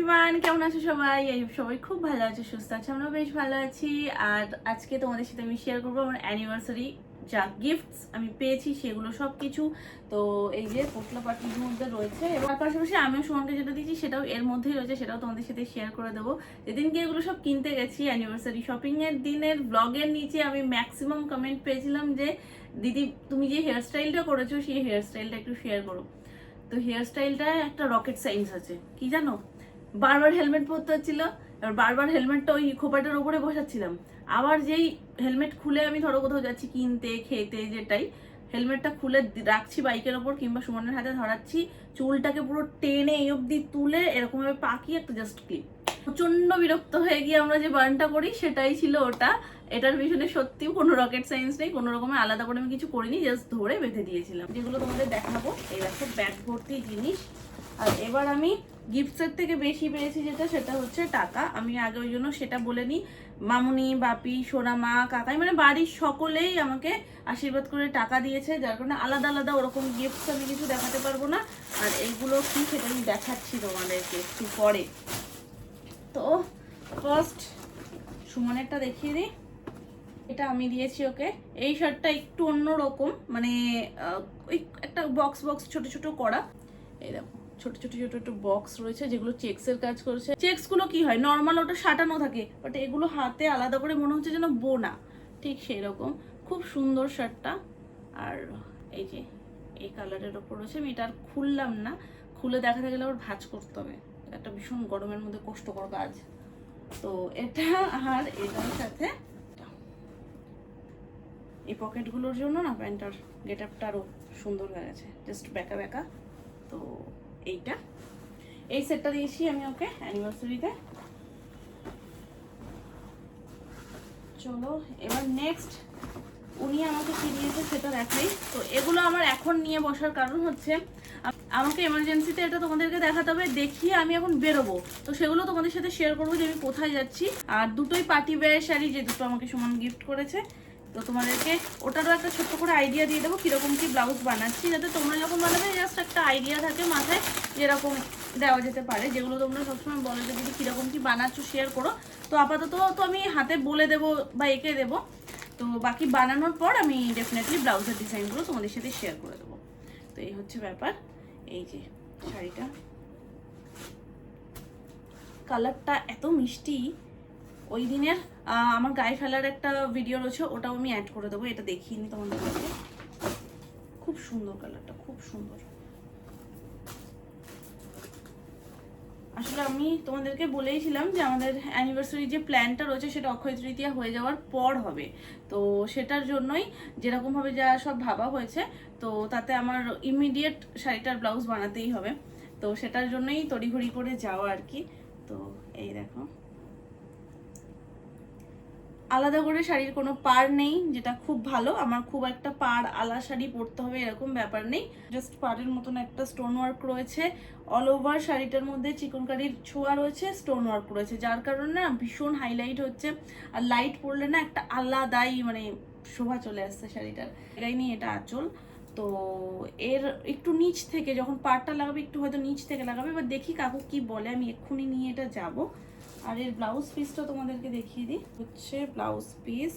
Everyone, কেমন আছো সবাই? সবাই খুব ভালো আছে, সুস্থ আছে, আমরাও বেশ ভালো আছি। আর আজকে তোমাদের সাথে আমি শেয়ার করবো আমার অ্যানিভার্সারি যা গিফটস আমি পেয়েছি সেগুলো সব কিছু। তো এই যে পোটলা পার্টির মধ্যে রয়েছে, এবং তার পাশাপাশি আমিও সুমনকে যেটা দিয়েছি সেটাও এর মধ্যেই রয়েছে, সেটাও তোমাদের সাথে শেয়ার করে দেবো। যেদিনকে এগুলো সব কিনতে গেছি অ্যানিভার্সারি শপিং এর দিনের ব্লগের নিচে আমি ম্যাক্সিমাম কমেন্ট পেয়েছিলাম যে দিদি তুমি যে হেয়ার স্টাইলটা করেছো সেই হেয়ার স্টাইলটা একটু শেয়ার করো। তো হেয়ার স্টাইলটায় একটা রকেট সায়েন্স আছে, কি জানো? বারবার হেলমেট পরতে হচ্ছিল, এবার বারবার হেলমেটটা ওই খোপাটার উপরে বসাচ্ছিলাম। আবার যেই হেলমেট খুলে আমি ধরো কোথাও যাচ্ছি কিনতে খেতে, যেটাই হেলমেটটা খুলে রাখছি বাইকের ওপর কিংবা সুমনের হাতে ধরাচ্ছি, চুলটাকে পুরো টেনে এই অব্দি তুলে এরকমভাবে পাকিয়ে একটা জাস্ট ক্লিপ। প্রচন্ড বিরক্ত হয়ে গিয়ে আমরা যে বার্নটা করি সেটাই ছিল ওটা। এটার পিছনে সত্যি কোনো রকেট সায়েন্স নেই, কোনো রকমের আলাদা করে আমি কিছু করিনি, জাস্ট ধরে বেঁধে দিয়েছিলাম। যেগুলো তোমাদের দেখাবো, এই দেখো ব্যাগ ভর্তি জিনিস। আর এবার আমি গিফটসের থেকে বেশি পেয়েছি যেটা, সেটা হচ্ছে টাকা। আমি আগে ওই জন্য সেটা বলে নিই, মামুনি, বাপি, সোনা মা, কাকাই মানে বাড়ির সকলেই আমাকে আশীর্বাদ করে টাকা দিয়েছে, যার কারণে আলাদা আলাদা ওরকম গিফটস আমি কিছু দেখাতে পারবো না। আর এইগুলো কি সেটা আমি দেখাচ্ছি তোমাদেরকে একটু পরে। তো ফার্স্ট সুমনেরটা দেখিয়ে দিই। এটা আমি দিয়েছি ওকে। এই শার্টটা একটু অন্যরকম, মানে ওই একটা বক্স বক্স ছোট ছোট করা, এই দেখো ছোট ছোট ছোট ছোট বক্স রয়েছে যেগুলো চেক্সের কাজ করেছে। চেক্স গুলো কি হয় নর্মাল ওটা সাটানো থাকে, বাট এগুলো হাতে আলাদা করে মনে হচ্ছে যেন বোনা, ঠিক সেই রকম। খুব সুন্দর শার্টটা। আর এই যে এই কালারের ওপর রয়েছে। আমি এটা আর খুললাম না, খুলে দেখাতে গেলে আবার ভাঁজ করতে হবে, একটা ভীষণ গরমের মধ্যে কষ্টকর কাজ। তো এটা আর এটার সাথে এই পকেটগুলোর জন্য না প্যান্টার গেট আপটা আরও সুন্দর হয়ে গেছে, জাস্ট ব্যাকা ব্যাকা। তো এইটা এই সেটটা দিয়েছি আমি ওকে অ্যানিভার্সারিতে। চলো এবার নেক্সট উনি আমাকে কি দিয়েছে সেটা দেখাই। তো এগুলো আমার এখন নিয়ে বসার কারণ হচ্ছে আমাকে এমার্জেন্সিতে এটা তোমাদেরকে দেখাতে হবে, দেখিয়ে আমি এখন বেরোবো, তো সেগুলো তোমাদের সাথে শেয়ার করবো যে আমি কোথায় যাচ্ছি। আর দুটোই পার্টি ওয়্যার শাড়ি, যে দুটো আমাকে সুমন গিফট করেছে। তো তোমাদেরকে ওটারও একটা ছোট্ট করে আইডিয়া দিয়ে দেবো কিরকম কি ব্লাউজ বানাচ্ছি, যাতে তোমরা যখন বানাবে জাস্ট একটা আইডিয়া থাকে মাথায় যেরকম দেওয়া যেতে পারে। যেগুলো তোমরা সবসময় বলো যে দিদি কীরকম কি বানাচ্ছ শেয়ার করো। তো আপাতত তো আমি হাতে বলে দেবো বা এঁকে দেবো, তো বাকি বানানোর পর আমি ডেফিনেটলি ব্লাউজের ডিজাইনগুলো তোমাদের সাথে শেয়ার করে দেবো। তো এই হচ্ছে ব্যাপার। এই যে শাড়িটা, কালারটা এত মিষ্টি। ওই দিনের আমার গায়ে ফেলার একটা ভিডিও রয়েছে, ওটাও আমি অ্যাড করে দেবো, এটা দেখিয়ে নি তোমাদেরকে। খুব সুন্দর কালারটা, খুব সুন্দর। আসলে আমি তোমাদেরকে বলেইছিলাম যে আমাদের অ্যানিভার্সারি যে প্ল্যানটা রয়েছে সেটা অক্ষয় তৃতীয়া হয়ে যাওয়ার পর হবে। তো সেটার জন্যই যেরকমভাবে যা সব ভাবা হয়েছে, তো তাতে আমার ইমিডিয়েট শাড়িটার ব্লাউজ বানাতেই হবে। তো সেটার জন্যই তড়িঘড়ি করে যাওয়া আর কি। তো এই দেখো, আলাদা করে শাড়ির কোনো পাড় নেই, যেটা খুব ভালো। আমার খুব একটা পাড় আলা শাড়ি পরতে হবে এরকম ব্যাপার নেই, জাস্ট পাড়ের মতন একটা স্টোন ওয়ার্ক রয়েছে। অল ওভার শাড়িটার মধ্যে চিকনকারির ছোঁয়া রয়েছে, স্টোন ওয়ার্ক রয়েছে, যার কারণে না ভীষণ হাইলাইট হচ্ছে। আর লাইট পরলে না একটা আলাদাই মানে শোভা চলে আসছে শাড়িটার। এটাই নিয়ে এটা আঁচল। তো এর একটু নিচ থেকে যখন পাড়টা লাগাবে একটু হয়তো নিচ থেকে লাগাবে, এবার দেখি কাকু কি বলে, আমি এক্ষুনি নিয়ে এটা যাবো। আর এর ব্লাউজ পিসটা তোমাদেরকে দেখিয়ে দিই। হচ্ছে ব্লাউজ পিস,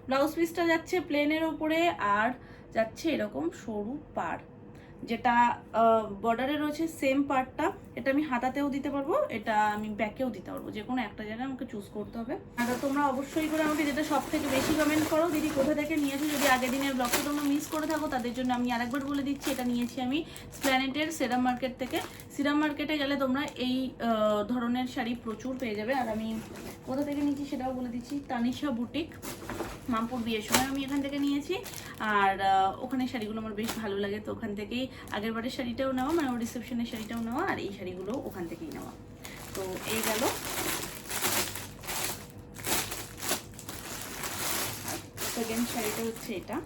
ব্লাউজ পিসটা যাচ্ছে প্লেনের ওপরে আর যাচ্ছে এরকম সরু পাড়, যেটা বর্ডারে রয়েছে সেম পার্টটা। এটা আমি হাতাতেও দিতে পারবো, এটা আমি ব্যাকেও দিতে পারবো, যে কোনো একটা জায়গায় আমাকে চুজ করতে হবে। আর তোমরা অবশ্যই করে আমাকে যেটা সব থেকে বেশি কমেন্ট করো, দিদি কোথা থেকে নিয়েছো। যদি আগের দিনের ব্লগটা তোমরা মিস করে থাকো তাদের জন্য আমি আরেকবার বলে দিচ্ছি, এটা নিয়েছি আমি স্প্ল্যানেটের সিরাম মার্কেট থেকে। সিরাম মার্কেটে গেলে তোমরা এই ধরনের শাড়ি প্রচুর পেয়ে যাবে। আর আমি কোথা থেকে নিয়েছি সেটাও বলে দিচ্ছি, তানিশা বুটিক, মামপুর বিয়ের সময় আমি এখান থেকে নিয়েছি। আর ওখানে শাড়িগুলো আমার বেশ ভালো লাগে, তো ওখান থেকেই আগের বারের শাড়িটাও নেওয়া, মানে ওর রিসেপশনের শাড়িটাও নেওয়া, আর এই শাড়িগুলো ওখান থেকেই নেওয়া। তো এই গেল। সেকেন্ড শাড়িটা হচ্ছে এটা।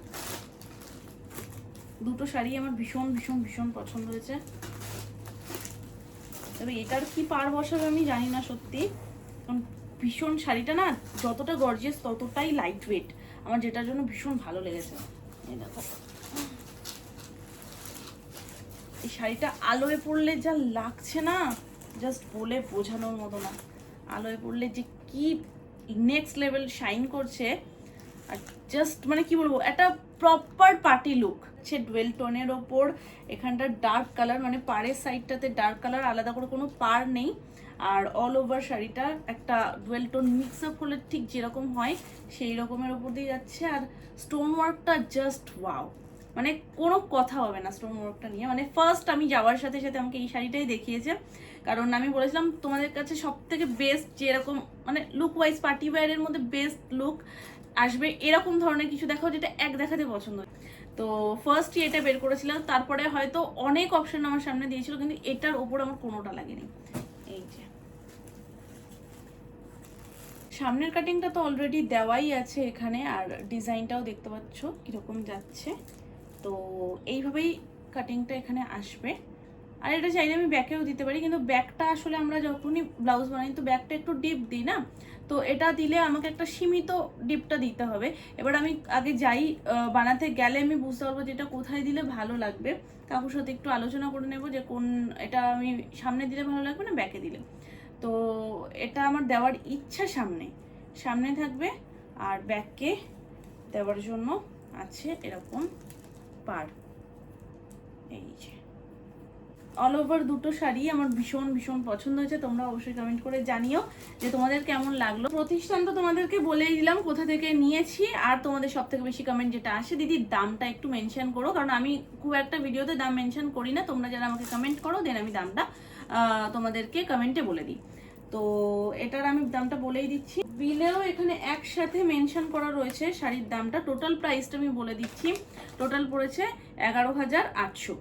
দুটো শাড়ি আমার ভীষণ ভীষণ ভীষণ পছন্দ হয়েছে, তবে এটার কি পার বসাবে আমি জানি না সত্যি, কারণ ভীষণ শাড়িটা না যতটা গর্জিয়াস ততটাই লাইট ওয়েট, আমার যেটার জন্য ভীষণ ভালো লেগেছে। এই দেখো, এই শাড়িটা আলোয় পড়লে যা লাগছে না, জাস্ট বলে বোঝানোর মতো না। আলোয় পড়লে যে কি নেক্সট লেভেল শাইন করছে, আর জাস্ট মানে কি বলবো, একটা প্রপার পার্টি লুক। সে ডুয়েল টোনের ওপর এখানটা ডার্ক কালার, মানে পাড়ের সাইডটাতে ডার্ক কালার, আলাদা করে কোনো পাড় নেই। আর অল ওভার শাড়িটা একটা ডুয়েল টোন মিক্স আপ করলে ঠিক যেরকম হয় সেই রকমের ওপর দিয়ে যাচ্ছে। আর স্টোন ওয়ার্কটা জাস্ট ওয়াও, মানে কোনো কথা হবে না স্টোন ওয়ার্কটা নিয়ে। মানে ফার্স্ট আমি যাওয়ার সাথে সাথে আমাকে এই শাড়িটাই দেখিয়েছে, কারণ আমি বলেছিলাম তোমাদের কাছে সব থেকে বেস্ট যেরকম মানে লুক ওয়াইজ পার্টি ওয়্যারের মধ্যে বেস্ট লুক আসবে এরকম ধরনের কিছু দেখাও যেটা এক দেখাতে পছন্দ হয়। তো ফার্স্টই এটা বের করেছিলাম, তারপরে হয়তো অনেক অপশন আমার সামনে দিয়েছিল, কিন্তু এটার ওপর আমার কোনোটা লাগেনি। এই যে সামনের কাটিংটা তো অলরেডি দেওয়াই আছে এখানে, আর ডিজাইনটাও দেখতে পাচ্ছ কিরকম যাচ্ছে। তো এইভাবেই কাটিংটা এখানে আসবে। আর এটা চাইলে আমি ব্যাকেও দিতে পারি, কিন্তু ব্যাকটা আসলে আমরা যখনই ব্লাউজ বানাই তো ব্যাকটা একটু ডিপ দিই না, তো এটা দিলে আমাকে একটা সীমিত ডিপটা দিতে হবে। এবার আমি আগে যাই বানাতে গেলে আমি বুঝতে পারবো যে এটা কোথায় দিলে ভালো লাগবে। কাকুর সাথে একটু আলোচনা করে নেবো যে কোন এটা আমি সামনে দিলে ভালো লাগবে না ব্যাকে দিলে। তো এটা আমার দেওয়ার ইচ্ছা সামনে সামনে থাকবে, আর ব্যাককে দেওয়ার জন্য আছে এরকম পাড়। এই যে অল ওভার দুটো শাড়ি আমার ভীষণ ভীষণ পছন্দ হয়েছে। তোমরা অবশ্যই কমেন্ট করে জানিও যে তোমাদের কেমন লাগলো। প্রতিষ্ঠান তো তোমাদেরকে বলেই দিলাম কোথা থেকে নিয়েছি, আর তোমাদের সব থেকে বেশি কমেন্ট যেটা আসে, দিদি দামটা একটু মেনশন করো, কারণ আমি খুব একটা ভিডিওতে দাম মেনশন করি না। তোমরা যারা আমাকে কমেন্ট করো দেন আমি দামটা তোমাদেরকে কমেন্টে বলে দিই। তো এটার আমি দামটা বলেই দিচ্ছি, বিলেও এখানে একসাথে মেনশন করা রয়েছে শাড়ির দামটা। টোটাল প্রাইসটা আমি বলে দিচ্ছি, টোটাল পড়েছে 11,800।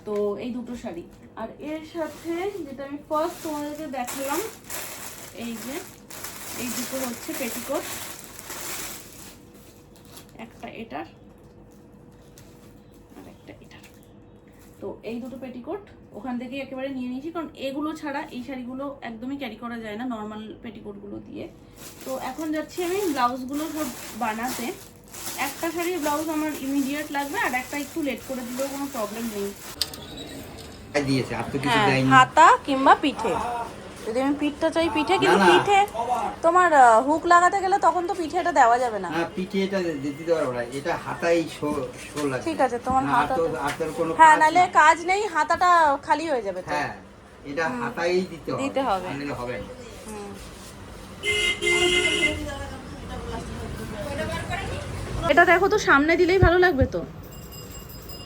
তো এই দুটো শাড়ি, আর এর সাথে যেটা আমি ফার্স্ট তোমাদেরকে দেখালাম, এই যে এই দুটো হচ্ছে পেটিকোট, একটা এটার আর একটা এটার। তো এই দুটো পেটিকোট ওখান থেকে একেবারে নিয়ে নিয়েছি, কারণ এগুলো ছাড়া এই শাড়িগুলো একদমই ক্যারি করা যায় না নর্মাল পেটিকোটগুলো দিয়ে। তো এখন যাচ্ছি আমি ব্লাউজগুলো সব বানাতে। একটা শাড়ির ব্লাউজ আমার ইমিডিয়েট লাগবে, আর একটা একটু লেট করে দিলেও কোনো প্রবলেম নেই। দিয়েছে আর তো কিছু দেয়নি। হাতা কিংবা পিঠে, যদি আমি পিঠটা চাই পিঠে, কিন্তু পিঠে তোমার হুক লাগাতে গেলে তখন তো পিঠে এটা দেওয়া যাবে না। হ্যাঁ পিঠে এটা দিতে পারবো না, এটা হাতাই শো লাগে। ঠিক আছে তোমার হাতা, হাতের কোনো হ্যাঁ নালে কাজ নেই, হাতাটা খালি হয়ে যাবে তো। হ্যাঁ এটা হাতাই দিতে হবে, নালে হবে না। এটা দেখো তো সামনে দিলেই ভালো লাগবে তো,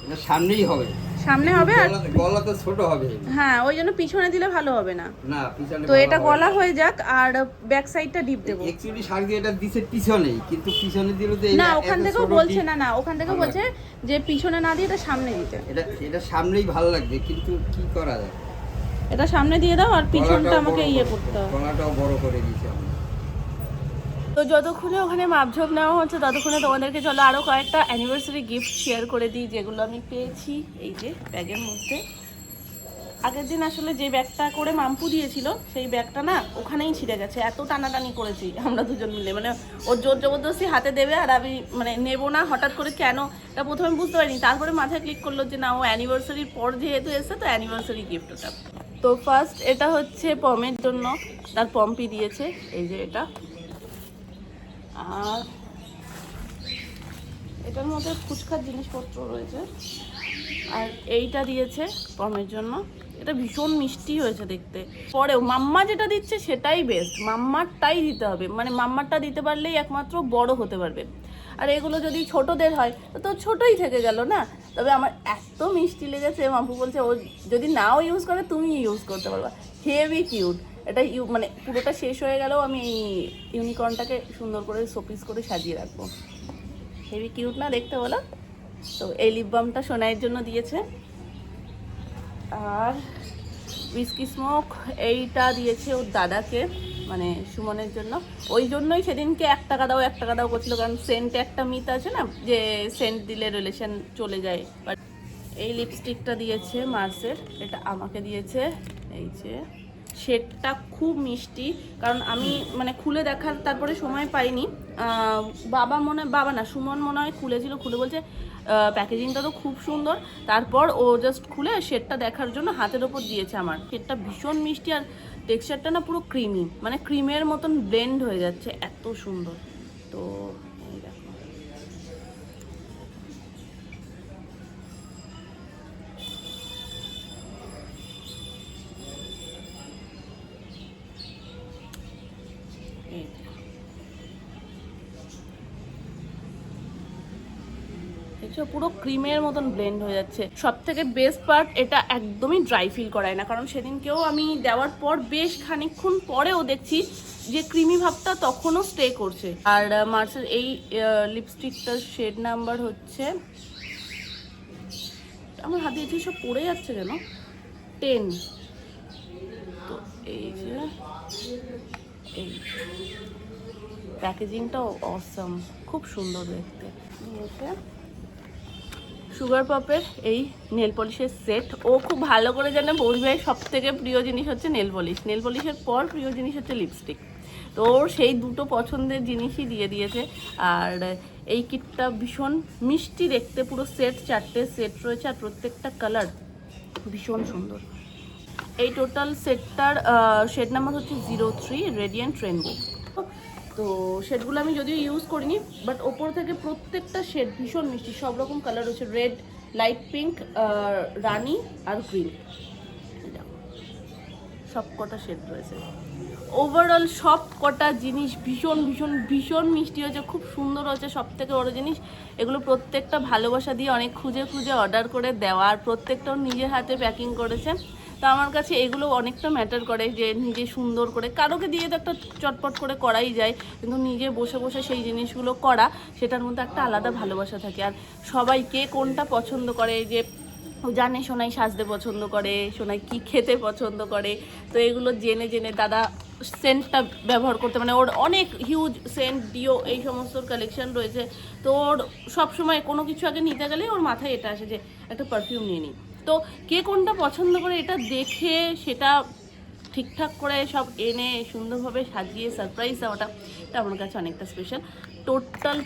এটা সামনেই হবে, সামনে হবে, আর গলা তো ছোট হবে। হ্যাঁ ওই জন্য পিছনে দিলে ভালো হবে না। না পিছনে তো এটা গলা হয়ে যাক, আর ব্যাক সাইডটা ডিপ দেব। অ্যাকচুয়ালি শাড়ি এটা দিছে পিছনেই, কিন্তু পিছনে দিলে তো না ওখান থেকেও বলছে, না ওখান থেকেও বলছে যে পিছনে না দিয়ে এটা সামনে দিতে। এটা সামনেই ভালো লাগবে, কিন্তু কি করা যায়, এটা সামনে দিয়ে দাও, আর পিছনটা আমাকে ইয়ে করতে হবে। গলাটাও বড় করে দিয়েছে। তো যতক্ষণে ওখানে মাপঝোপ নেওয়া হচ্ছে ততক্ষণে তোমাদেরকে চলো আরও কয়েকটা অ্যানিভার্সারি গিফট শেয়ার করে দিই, যেগুলো আমি পেয়েছি এই যে ব্যাগের মধ্যে। আগের দিন আসলে যে ব্যাগটা করে মাম্পু দিয়েছিল সেই ব্যাগটা না ওখানেই ছিঁড়ে গেছে, এত টানাটানি করেছি আমরা দুজন মিলে, মানে ওর জোর জবরদস্তি হাতে দেবে আর আমি মানে নেবো না, হঠাৎ করে কেন এটা প্রথমে বুঝতে পারিনি, তারপরে মাথায় ক্লিক করলো যে না ও অ্যানিভার্সারির পর যেহেতু এসছে তো অ্যানিভার্সারি গিফট ওটা। তো ফার্স্ট এটা হচ্ছে পমের জন্য, তার পম্পি দিয়েছে এই যে এটা, আর এটার মধ্যে ফুচকার জিনিসপত্র রয়েছে, আর এইটা দিয়েছে পমের জন্য। এটা ভীষণ মিষ্টি হয়েছে দেখতে। পরেও মাম্মা যেটা দিচ্ছে সেটাই বেস্ট, মাম্মারটাই দিতে হবে, মানে মাম্মারটা দিতে পারলেই একমাত্র বড় হতে পারবে। আর এগুলো যদি ছোটদের হয় তো ছোটই থেকে গেল না। তবে আমার এত মিষ্টি লেগেছে, মাম্পু বলছে ও যদি নাও ইউজ করে তুমি ইউজ করতে পারবা, হেভি কিউট। এটা মানে পুরোটা শেষ হয়ে গেলেও আমি এই ইউনিকর্নটাকে সুন্দর করে শোপিস করে সাজিয়ে রাখবো। হেভি কিউট না দেখতে বলো? তো এই লিপ বামটা সোনাইয়ের জন্য দিয়েছে, আর উইস্কি স্মোক এইটা দিয়েছে ওর দাদাকে, মানে সুমনের জন্য। ওই জন্যই সেদিনকে 1 টাকা দাও 1 টাকা দাও করছিল, কারণ সেন্ট একটা মিথ আছে না যে সেন্ট দিলে রিলেশন চলে যায়। বাট এই লিপস্টিকটা দিয়েছে মার্সের, এটা আমাকে দিয়েছে। এই যে শেডটা খুব মিষ্টি, কারণ আমি মানে খুলে দেখার তারপরে সময় পাইনি। বাবা না সুমন মনে হয় খুলেছিল, খুলে বলছে প্যাকেজিংটা তো খুব সুন্দর। তারপর ও জাস্ট খুলে শেডটা দেখার জন্য হাতের ওপর দিয়েছে আমার। শেডটা ভীষণ মিষ্টি আর টেক্সচারটা না পুরো ক্রিমি, মানে ক্রিমের মতন ব্লেন্ড হয়ে যাচ্ছে, এত সুন্দর। তো এই দেখো, এই দেখছো পুরো ক্রিমের মতন ব্লেন্ড হয়ে যাচ্ছে। সব থেকে বেস্ট পার্ট, এটা একদমই ড্রাই ফিল করায় না, কারণ সেদিনকেও আমি দেওয়ার পর বেশ খানিকক্ষণ পরেও দেখছি যে ক্রিমি ভাবটা তখনও স্টে করছে। আর মার্সের এই লিপস্টিকটার শেড নাম্বার হচ্ছে, আমার হাতে এটি সব পড়ে যাচ্ছে কেন, 10। তো এই যে এই প্যাকেজিংটাও অসম, খুব সুন্দর দেখতে। সুগার পপের এই নেল পলিশের সেট, ও খুব ভালো করে জানে বৌদি ভাই সব থেকে প্রিয় জিনিস হচ্ছে নেল পলিশ, নেল পলিশের পর প্রিয় জিনিস হচ্ছে লিপস্টিক। তো ওর সেই দুটো পছন্দের জিনিসই দিয়ে দিয়েছে। আর এই কিটটা ভীষণ মিষ্টি দেখতে, পুরো সেট 4টে সেট রয়েছে আর প্রত্যেকটা কালার ভীষণ সুন্দর। এই টোটাল সেটটার শেড নাম্বার হচ্ছে 03 রেডিয়েন্ট রেনবো। তো শেডগুলো আমি যদিও ইউজ করিনি, বাট ওপর থেকে প্রত্যেকটা শেড ভীষণ মিষ্টি, সব রকম কালার রয়েছে, রেড, লাইট পিঙ্ক, রানি আর গ্রিন, সব কটা শেড রয়েছে। ওভারঅল সব কটা জিনিস ভীষণ ভীষণ ভীষণ মিষ্টি হয়েছে, খুব সুন্দর হয়েছে। সব থেকে বড়ো জিনিস, এগুলো প্রত্যেকটা ভালোবাসা দিয়ে অনেক খুঁজে খুঁজে অর্ডার করে দেওয়া, আর প্রত্যেকটাও নিজের হাতে প্যাকিং করেছে। তো আমার কাছে এগুলো অনেকটা ম্যাটার করে, যে নিজে সুন্দর করে, কারোকে দিয়ে তো একটা চটপট করে করাই যায়, কিন্তু নিজে বসে বসে সেই জিনিসগুলো করা, সেটার মধ্যে একটা আলাদা ভালোবাসা থাকে। আর সবাই কে কোনটা পছন্দ করে, যে জানে সোনাই সাজতে পছন্দ করে, সোনাই কি খেতে পছন্দ করে, তো এগুলো জেনে জেনে দাদা সেন্টটা ব্যবহার করতে, মানে ওর অনেক হিউজ সেন্ট, ডিও, এই সমস্ত কালেকশন রয়েছে। তো ওর সবসময় কোনো কিছু আগে নিতে গেলে ওর মাথায় এটা আসে যে একটা পারফিউম নিয়ে নিই। তো কে কোনটা পছন্দ করে এটা দেখে সেটা ঠিকঠাক করে সব এনে সুন্দরভাবে সাজিয়ে সারপ্রাইজ দেওয়াটা, এটা আমার কাছে অনেকটা স্পেশাল। টোটাল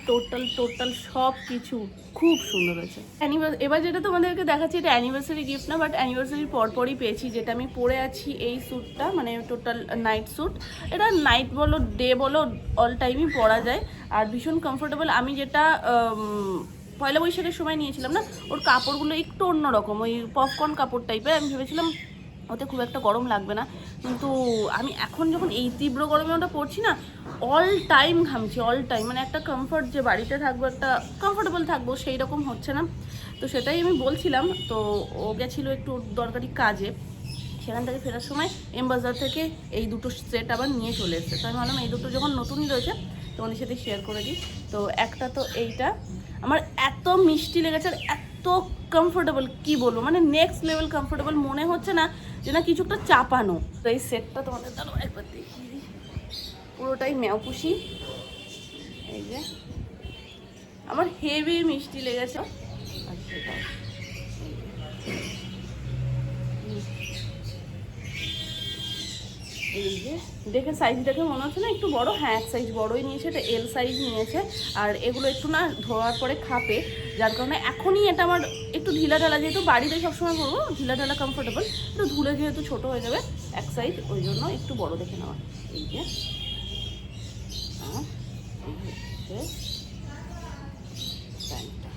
সব কিছু খুব সুন্দর হয়েছে। এবার যেটা তোমাদেরকে দেখাচ্ছি, এটা অ্যানিভার্সারি গিফট না, বাট অ্যানিভার্সারির পরপরই পেয়েছি। যেটা আমি পরে আছি এই স্যুটটা, মানে টোটাল নাইট স্যুট। এটা নাইট বলো ডে বলো অল টাইমই পরা যায়, আর ভীষণ কমফোর্টেবল। আমি যেটা পয়লা বৈশাখের সময় নিয়েছিলাম না, ওর কাপড়গুলো একটু অন্যরকম, ওই পপকর্ন কাপড় টাইপের। আমি ভেবেছিলাম ওতে খুব একটা গরম লাগবে না, কিন্তু আমি এখন যখন এই তীব্র গরমে ওটা পরছি না, অল টাইম ঘামছি, অল টাইম। মানে একটা কমফর্ট, যে বাড়িতে থাকবো একটা কমফোর্টেবল থাকবো, সেই রকম হচ্ছে না। তো সেটাই আমি বলছিলাম। তো ও গেছিলো একটু দরকারি কাজে, সেখান থেকে ফেরার সময় এম বাজার থেকে এই দুটো সেট আবার নিয়ে চলে এসেছে। তো আমি ভাবলাম এই দুটো যখন নতুনই রয়েছে তোমাদের সাথে শেয়ার করে দিই। তো একটা তো এইটা আমার এত মিষ্টি লেগেছে, আর এত কমফোর্টেবল, কি বলবো, মানে নেক্সট লেভেল কমফোর্টেবল, মনে হচ্ছে না যে না কিছু একটা চাপানো। তো এই সেটটা তোমাদের দাঁড়ো একবার দেখিয়ে দিই, পুরোটাই ম্যাওপুষি। এই যে আমার হেভি মিষ্টি লেগেছে। এই যে দেখে সাইজ দেখে মনে হচ্ছে না একটু বড়, হ্যাঁ এক সাইজ বড়ই নিয়েছে, এটা এল সাইজ নিয়েছে। আর এগুলো একটু না ধোয়ার পরে খাপে, যার কারণে এখনই এটা আমার একটু ঢিলা ঢালা, যেহেতু বাড়িতে সবসময় পরবো ঢিলা ঢালা কমফোর্টেবল, একটু ধুলে যেহেতু ছোট হয়ে যাবে এক সাইজ, ওই জন্য একটু বড় দেখে নেওয়া। এই যে প্যান্টটা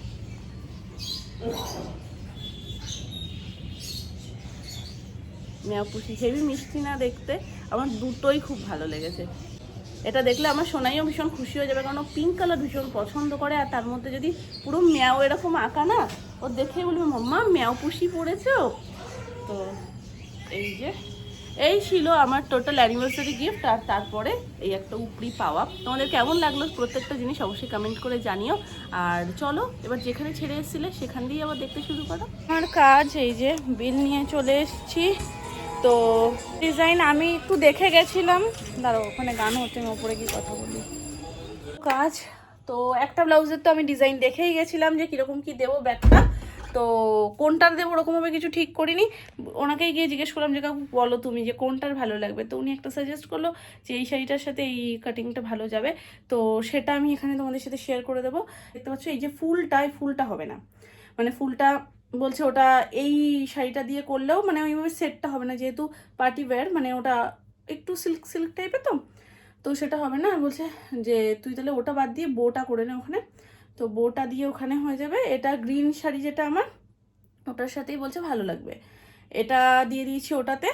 ম্যাওপুষি, হেভি মিষ্টি না দেখতে, আমার দুটোই খুব ভালো লেগেছে। এটা দেখলে আমার সোনাইও ভীষণ খুশি হয়ে যাবে, কারণ ও পিঙ্ক কালার ভীষণ পছন্দ করে। আর তার মধ্যে যদি পুরো ম্যাও এরকম আঁকা না, ও দেখে বলবে মাম্মা ম্যাওপুষি পড়েছো। তো এই যে এই ছিল আমার টোটাল অ্যানিভার্সারি গিফট। আর তারপরে এই একটা উপরি পাওয়া। তোমাদের কেমন লাগলো প্রত্যেকটা জিনিস অবশ্যই কমেন্ট করে জানিও। আর চলো এবার যেখানে ছেড়ে এসেছিলে সেখান দিয়েই আবার দেখতে শুরু করো। আমার কাজ এই যে বিল নিয়ে চলে এসেছি। তো ডিজাইন আমি একটু দেখে গেছিলাম, দাঁড়াও ওখানে গান হচ্ছে, আমি ওপরে গিয়ে কথা বলি। কাজ তো একটা ব্লাউজের তো আমি ডিজাইন দেখেই গেছিলাম যে কীরকম কী দেবো ব্যাগটা। তো কোনটার দেবো ওরকমভাবে কিছু ঠিক করিনি, ওনাকেই গিয়ে জিজ্ঞেস করলাম যে কাকু বলো তুমি যে কোনটার ভালো লাগবে, তো উনি একটা সাজেস্ট করলো যে এই শাড়িটার সাথে এই কাটিংটা ভালো যাবে। তো সেটা আমি এখানে তোমাদের সাথে শেয়ার করে দেবো। দেখতে পাচ্ছ এই যে ফুলটা, এই ফুলটা হবে না, মানে ফুলটা বলছে ওটা এই শাড়িটা দিয়ে করলেও মানে ওইভাবে সেটটা হবে না, যেহেতু পার্টি ওয়্যার মানে ওটা একটু সিল্ক সিল্ক টাইপের, তো সেটা হবে না। বলছে যে তুই তাহলে ওটা বাদ দিয়ে বোটা করে নে ওখানে, তো বোটা দিয়ে ওখানে হয়ে যাবে। এটা গ্রিন শাড়ি যেটা আমার, ওটার সাথেই বলছে ভালো লাগবে, এটা দিয়ে দিয়েছি ওটাতে।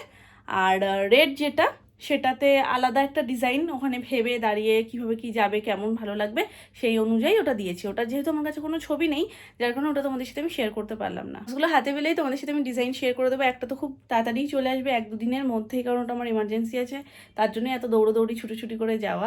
আর রেড যেটা, সেটাতে আলাদা একটা ডিজাইন ওখানে ভেবে দাঁড়িয়ে কিভাবে কি যাবে, কেমন ভালো লাগবে সেই অনুযায়ী ওটা দিয়েছি। ওটা যেহেতু আমার কাছে কোনো ছবি নেই, যার কারণে ওটা তোমাদের সাথে আমি শেয়ার করতে পারলাম না। ওগুলো হাতে পেলেই তোমাদের সাথে আমি ডিজাইন শেয়ার করে দেবো। একটা তো খুব তাড়াতাড়ি চলে আসবে, 1-2 দিনের মধ্যেই, কারণ ওটা আমার ইমার্জেন্সি আছে, তার জন্য এত দৌড়োদৌড়ি ছুটোছুটি করে যাওয়া।